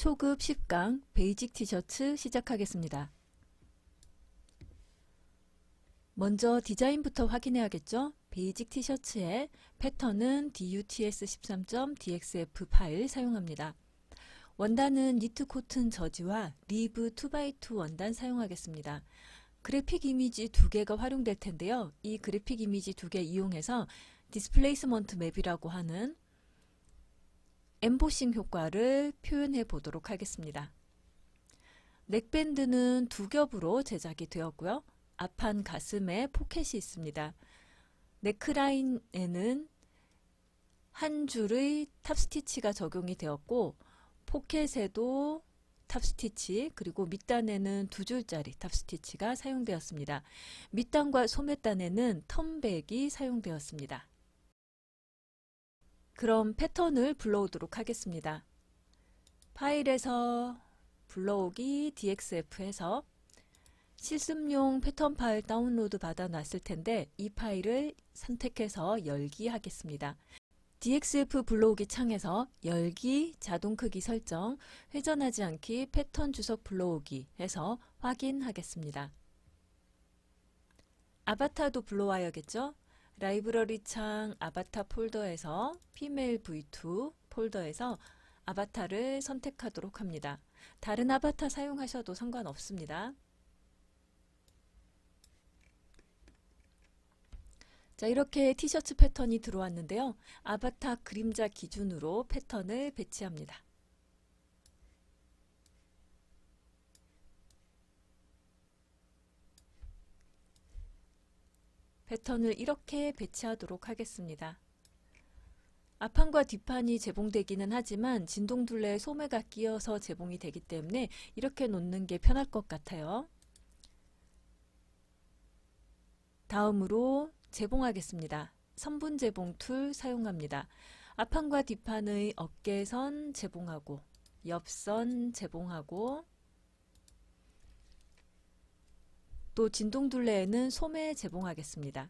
초급 10강 베이직 티셔츠 시작하겠습니다. 먼저 디자인부터 확인해야겠죠? 베이직 티셔츠의 패턴은 DUTS13.DXF 파일 사용합니다. 원단은 니트 코튼 저지와 리브 2x2 원단 사용하겠습니다. 그래픽 이미지 2개가 활용될 텐데요. 이 그래픽 이미지 2개 이용해서 디스플레이스먼트 맵이라고 하는 엠보싱 효과를 표현해 보도록 하겠습니다. 넥밴드는 2겹으로 제작이 되었고요. 앞판 가슴에 포켓이 있습니다. 네크라인에는 한 줄의 탑스티치가 적용이 되었고 포켓에도 탑스티치 그리고 밑단에는 2줄짜리 탑스티치가 사용되었습니다. 밑단과 소매단에는 턴백이 사용되었습니다. 그럼 패턴을 불러오도록 하겠습니다. 파일에서 불러오기 DXF에서 실습용 패턴 파일 다운로드 받아 놨을 텐데 이 파일을 선택해서 열기 하겠습니다. DXF 불러오기 창에서 열기, 자동 크기 설정, 회전하지 않기, 패턴 주석 불러오기 해서 확인하겠습니다. 아바타도 불러와야겠죠? 라이브러리 창 아바타 폴더에서 피메일 V2 폴더에서 아바타를 선택하도록 합니다. 다른 아바타 사용하셔도 상관없습니다. 자, 이렇게 티셔츠 패턴이 들어왔는데요. 아바타 그림자 기준으로 패턴을 배치합니다. 패턴을 이렇게 배치하도록 하겠습니다. 앞판과 뒷판이 제봉되기는 하지만 진동둘레에 소매가 끼어서 제봉이 되기 때문에 이렇게 놓는 게 편할 것 같아요. 다음으로 제봉하겠습니다. 선분 제봉 툴 사용합니다. 앞판과 뒷판의 어깨선 제봉하고 옆선 제봉하고 또 진동둘레에는 소매 제봉하겠습니다.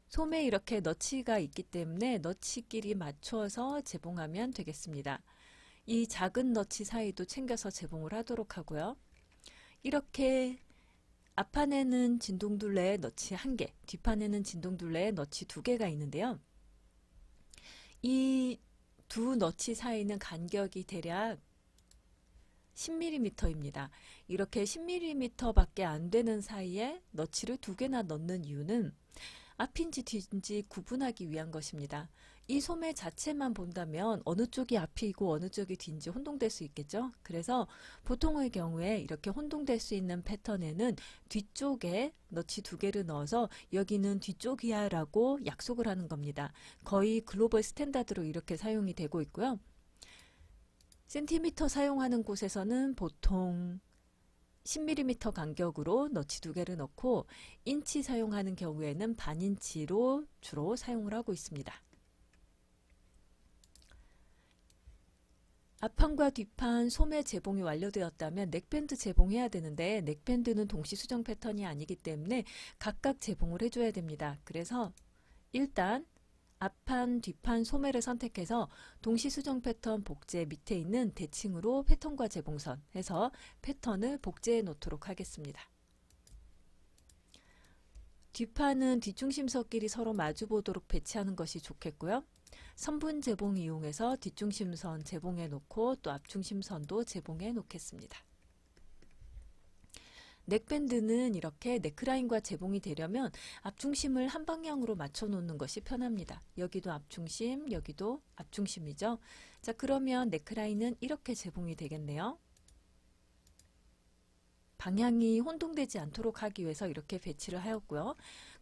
소매에 이렇게 너치가 있기 때문에 너치끼리 맞춰서 제봉하면 되겠습니다. 이 작은 너치 사이도 챙겨서 제봉을 하도록 하고요. 이렇게 앞판에는 진동둘레에 너치 1개, 뒷판에는 진동둘레에 너치 2개가 있는데요. 이 두 너치 사이는 간격이 대략 10mm입니다. 이렇게 10mm 밖에 안 되는 사이에 너치를 2개나 넣는 이유는 앞인지 뒤인지 구분하기 위한 것입니다. 이 소매 자체만 본다면 어느 쪽이 앞이고 어느 쪽이 뒤인지 혼동될 수 있겠죠. 그래서 보통의 경우에 이렇게 혼동될 수 있는 패턴에는 뒤쪽에 너치 2개를 넣어서 여기는 뒤쪽이야 라고 약속을 하는 겁니다. 거의 글로벌 스탠다드로 이렇게 사용이 되고 있고요. 센티미터 사용하는 곳에서는 보통 10mm 간격으로 너치 2개를 넣고 인치 사용하는 경우에는 반인치로 주로 사용을 하고 있습니다. 앞판과 뒷판 소매 제봉이 완료되었다면 넥밴드 제봉해야 되는데 넥밴드는 동시 수정 패턴이 아니기 때문에 각각 제봉을 해줘야 됩니다. 그래서 일단 앞판, 뒷판 소매를 선택해서 동시 수정 패턴 복제 밑에 있는 대칭으로 패턴과 제봉선 해서 패턴을 복제해 놓도록 하겠습니다. 뒷판은 뒷중심선끼리 서로 마주 보도록 배치하는 것이 좋겠고요. 선분 제봉 이용해서 뒷중심선 제봉해 놓고 또 앞중심선도 제봉해 놓겠습니다. 넥밴드는 이렇게 네크라인과 제봉이 되려면 앞중심을 한 방향으로 맞춰 놓는 것이 편합니다. 여기도 앞중심, 여기도 앞중심이죠. 자, 그러면 네크라인은 이렇게 제봉이 되겠네요. 방향이 혼동되지 않도록 하기 위해서 이렇게 배치를 하였고요.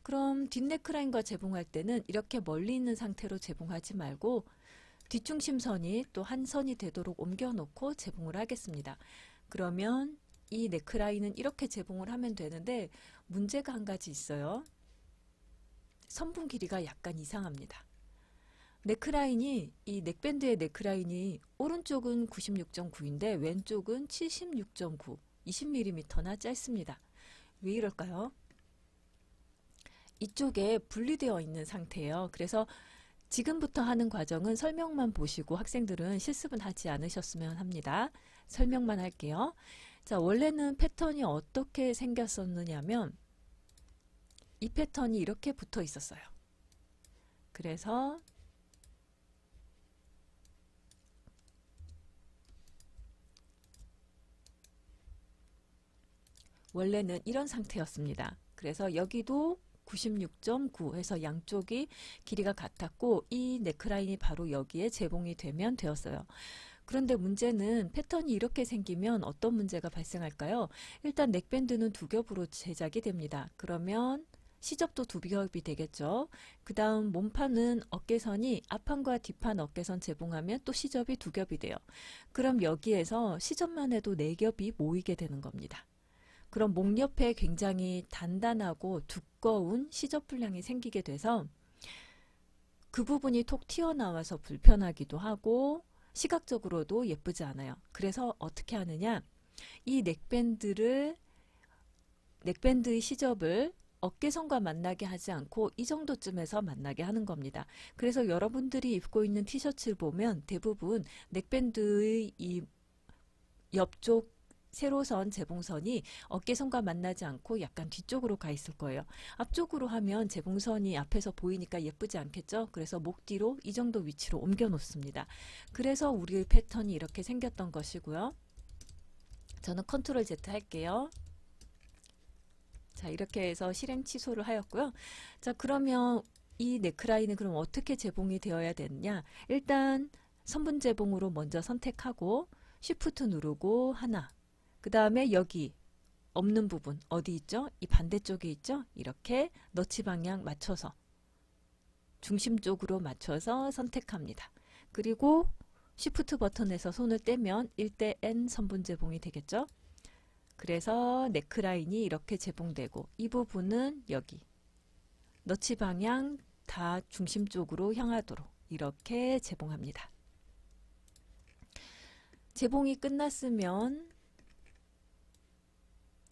그럼 뒷네크라인과 제봉할 때는 이렇게 멀리 있는 상태로 제봉하지 말고 뒷중심선이 또 한 선이 되도록 옮겨 놓고 제봉을 하겠습니다. 그러면 이 네크라인은 이렇게 제봉을 하면 되는데 문제가 한 가지 있어요. 선분 길이가 약간 이상합니다. 네크라인이 이 넥밴드의 네크라인이 오른쪽은 96.9인데 왼쪽은 76.9, 20mm나 짧습니다. 왜 이럴까요? 이쪽에 분리되어 있는 상태예요. 그래서 지금부터 하는 과정은 설명만 보시고 학생들은 실습은 하지 않으셨으면 합니다. 설명만 할게요. 자, 원래는 패턴이 어떻게 생겼었느냐면 이 패턴이 이렇게 붙어 있었어요. 그래서 원래는 이런 상태였습니다. 그래서 여기도 96.9 해서 양쪽이 길이가 같았고 이 네크라인이 바로 여기에 제봉이 되면 되었어요. 그런데 문제는 패턴이 이렇게 생기면 어떤 문제가 발생할까요? 일단 넥밴드는 두 겹으로 제작이 됩니다. 그러면 시접도 두 겹이 되겠죠. 그 다음 몸판은 어깨선이 앞판과 뒷판 어깨선 제봉하면 또 시접이 두 겹이 돼요. 그럼 여기에서 시접만 해도 네 겹이 모이게 되는 겁니다. 그럼 목 옆에 굉장히 단단하고 두꺼운 시접 분량이 생기게 돼서 그 부분이 톡 튀어나와서 불편하기도 하고 시각적으로도 예쁘지 않아요. 그래서 어떻게 하느냐, 이 넥밴드의 시접을 어깨선과 만나게 하지 않고 이 정도쯤에서 만나게 하는 겁니다. 그래서 여러분들이 입고 있는 티셔츠를 보면 대부분 넥밴드의 이 옆쪽 세로선 재봉선이 어깨선과 만나지 않고 약간 뒤쪽으로 가 있을 거예요. 앞쪽으로 하면 재봉선이 앞에서 보이니까 예쁘지 않겠죠? 그래서 목 뒤로 이 정도 위치로 옮겨 놓습니다. 그래서 우리의 패턴이 이렇게 생겼던 것이고요. 저는 컨트롤 Z 할게요. 자, 이렇게 해서 실행 취소를 하였고요. 자, 그러면 이 네크라인은 그럼 어떻게 재봉이 되어야 되느냐? 일단 선분 재봉으로 먼저 선택하고 쉬프트 누르고 하나, 그 다음에 여기 없는 부분 어디 있죠? 이 반대쪽에 있죠? 이렇게 너치 방향 맞춰서 중심 쪽으로 맞춰서 선택합니다. 그리고 쉬프트 버튼에서 손을 떼면 1대 N 선분 재봉이 되겠죠? 그래서 네크라인이 이렇게 재봉되고 이 부분은 여기 너치 방향 다 중심 쪽으로 향하도록 이렇게 재봉합니다. 재봉이 끝났으면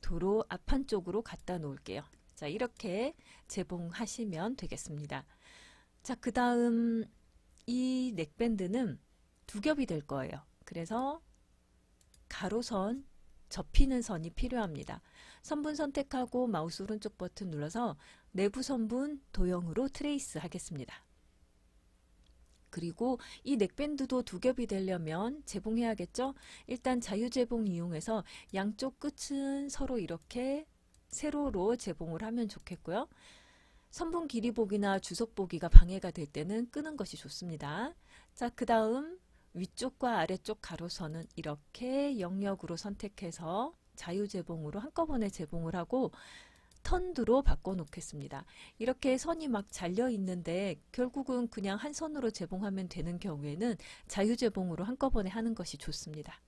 도로 앞판 쪽으로 갖다 놓을게요. 자, 이렇게 재봉하시면 되겠습니다. 자, 그 다음 이 넥밴드는 두 겹이 될 거예요. 그래서 가로선 접히는 선이 필요합니다. 선분 선택하고 마우스 오른쪽 버튼 눌러서 내부 선분 도형으로 트레이스 하겠습니다. 그리고 이 넥밴드도 두 겹이 되려면 재봉해야겠죠? 일단 자유재봉 이용해서 양쪽 끝은 서로 이렇게 세로로 재봉을 하면 좋겠고요. 선분 길이 보기나 주석 보기가 방해가 될 때는 끄는 것이 좋습니다. 자, 그 다음 위쪽과 아래쪽 가로선은 이렇게 영역으로 선택해서 자유재봉으로 한꺼번에 재봉을 하고 턴드로 바꿔 놓겠습니다. 이렇게 선이 막 잘려 있는데 결국은 그냥 한 선으로 재봉하면 되는 경우에는 자유재봉으로 한꺼번에 하는 것이 좋습니다.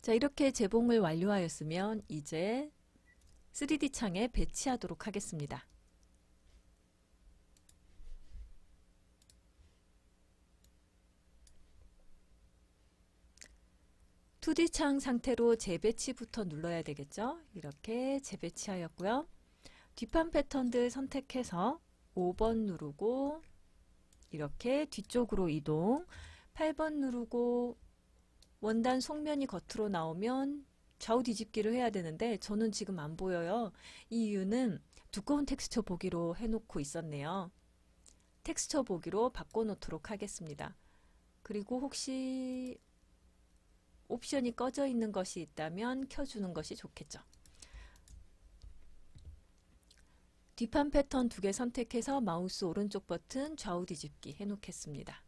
자, 이렇게 재봉을 완료하였으면 이제 3D 창에 배치하도록 하겠습니다. (2D) 창 상태로 재배치부터 눌러야 되겠죠. 이렇게 재배치하였고요. 뒷판 패턴들 선택해서 5번 누르고 이렇게 뒤쪽으로 이동, 8번 누르고 원단 속면이 겉으로 나오면 좌우 뒤집기를 해야 되는데 저는 지금 안 보여요. 이 이유는 두꺼운 텍스처 보기로 해놓고 있었네요. 텍스처 보기로 바꿔놓도록 하겠습니다. 그리고 혹시 옵션이 꺼져 있는 것이 있다면 켜주는 것이 좋겠죠. 뒷판 패턴 두 개 선택해서 마우스 오른쪽 버튼 좌우 뒤집기 해놓겠습니다.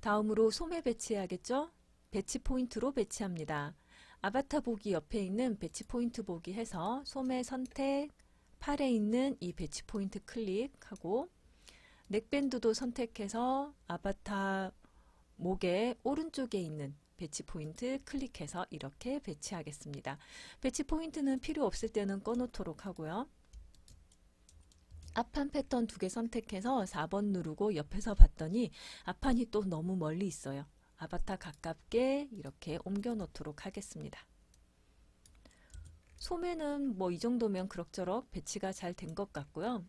다음으로 소매 배치해야겠죠? 배치 포인트로 배치합니다. 아바타 보기 옆에 있는 배치 포인트 보기 해서 소매 선택, 팔에 있는 이 배치 포인트 클릭하고 넥밴드도 선택해서 아바타 목의 오른쪽에 있는 배치 포인트 클릭해서 이렇게 배치하겠습니다. 배치 포인트는 필요 없을 때는 꺼놓도록 하고요. 앞판 패턴 두 개 선택해서 4번 누르고 옆에서 봤더니 앞판이 또 너무 멀리 있어요. 아바타 가깝게 이렇게 옮겨 놓도록 하겠습니다. 소매는 뭐 이 정도면 그럭저럭 배치가 잘 된 것 같고요.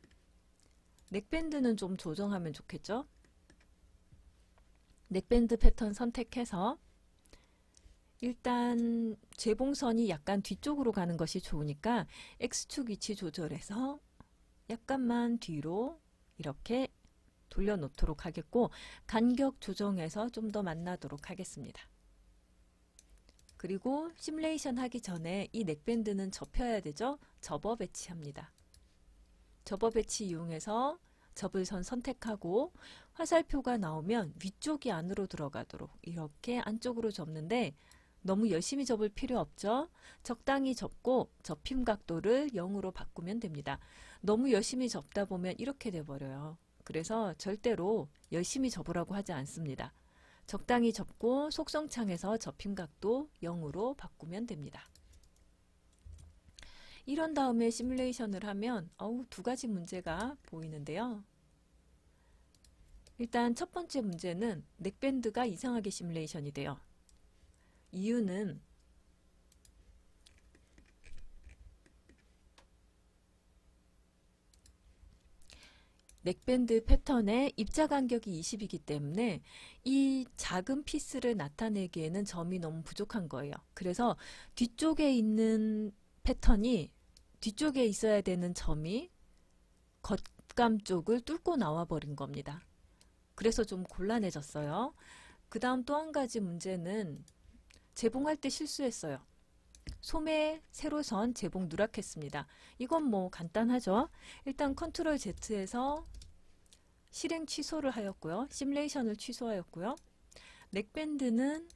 넥밴드는 좀 조정하면 좋겠죠? 넥밴드 패턴 선택해서 일단 재봉선이 약간 뒤쪽으로 가는 것이 좋으니까 X축 위치 조절해서 약간만 뒤로 이렇게 돌려놓도록 하겠고, 간격 조정해서 좀 더 만나도록 하겠습니다. 그리고 시뮬레이션 하기 전에 이 넥밴드는 접혀야 되죠? 접어 배치합니다. 접어 배치 이용해서 접을 선 선택하고 화살표가 나오면 위쪽이 안으로 들어가도록 이렇게 안쪽으로 접는데, 너무 열심히 접을 필요 없죠? 적당히 접고 접힘 각도를 0으로 바꾸면 됩니다. 너무 열심히 접다 보면 이렇게 돼버려요. 그래서 절대로 열심히 접으라고 하지 않습니다. 적당히 접고 속성창에서 접힘 각도 0으로 바꾸면 됩니다. 이런 다음에 시뮬레이션을 하면 두 가지 문제가 보이는데요. 일단 첫 번째 문제는 넥밴드가 이상하게 시뮬레이션이 돼요. 이유는 넥밴드 패턴의 입자 간격이 20이기 때문에 이 작은 피스를 나타내기에는 점이 너무 부족한 거예요. 그래서 뒤쪽에 있는 패턴이 뒤쪽에 있어야 되는 점이 겉감 쪽을 뚫고 나와 버린 겁니다. 그래서 좀 곤란해졌어요. 그 다음 또 한 가지 문제는 재봉할 때 실수했어요. 소매 세로선 재봉 누락했습니다. 이건 뭐 간단하죠. 일단 컨트롤 Z에서 실행 취소를 하였고요. 시뮬레이션을 취소하였고요. 넥밴드는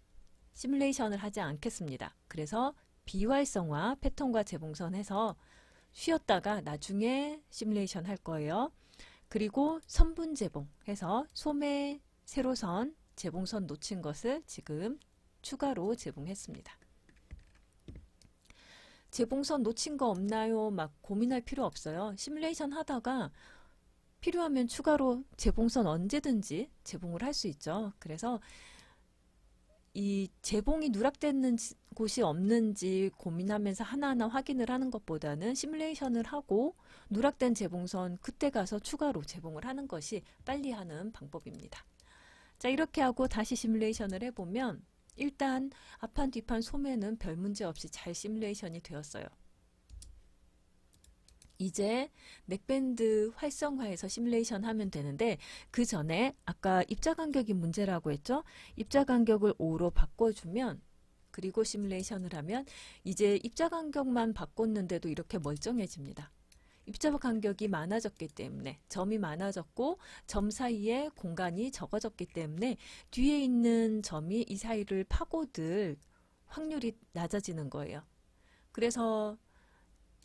시뮬레이션을 하지 않겠습니다. 그래서 비활성화 패턴과 재봉선 해서 쉬었다가 나중에 시뮬레이션 할 거예요. 그리고 선분 재봉 해서 소매 세로선 재봉선 놓친 것을 지금 추가로 재봉했습니다. 재봉선 놓친 거 없나요? 막 고민할 필요 없어요. 시뮬레이션 하다가 필요하면 추가로 재봉선 언제든지 재봉을 할 수 있죠. 그래서 이 재봉이 누락되는 곳이 없는지 고민하면서 하나하나 확인을 하는 것보다는 시뮬레이션을 하고 누락된 재봉선 그때 가서 추가로 재봉을 하는 것이 빨리 하는 방법입니다. 자, 이렇게 하고 다시 시뮬레이션을 해보면 일단 앞판 뒷판 소매는 별 문제 없이 잘 시뮬레이션이 되었어요. 이제 넥밴드 활성화해서 시뮬레이션 하면 되는데, 그 전에 아까 입자 간격이 문제라고 했죠? 입자 간격을 5로 바꿔주면, 그리고 시뮬레이션을 하면 이제 입자 간격만 바꿨는데도 이렇게 멀쩡해집니다. 입자 간격이 많아졌기 때문에, 점이 많아졌고 점 사이에 공간이 적어졌기 때문에 뒤에 있는 점이 이 사이를 파고들 확률이 낮아지는 거예요. 그래서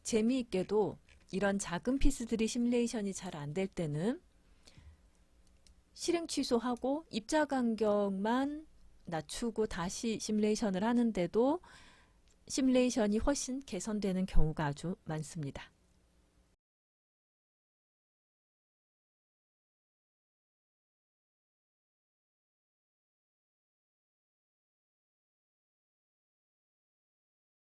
재미있게도 이런 작은 피스들이 시뮬레이션이 잘 안 될 때는 실행 취소하고 입자 간격만 낮추고 다시 시뮬레이션을 하는데도 시뮬레이션이 훨씬 개선되는 경우가 아주 많습니다.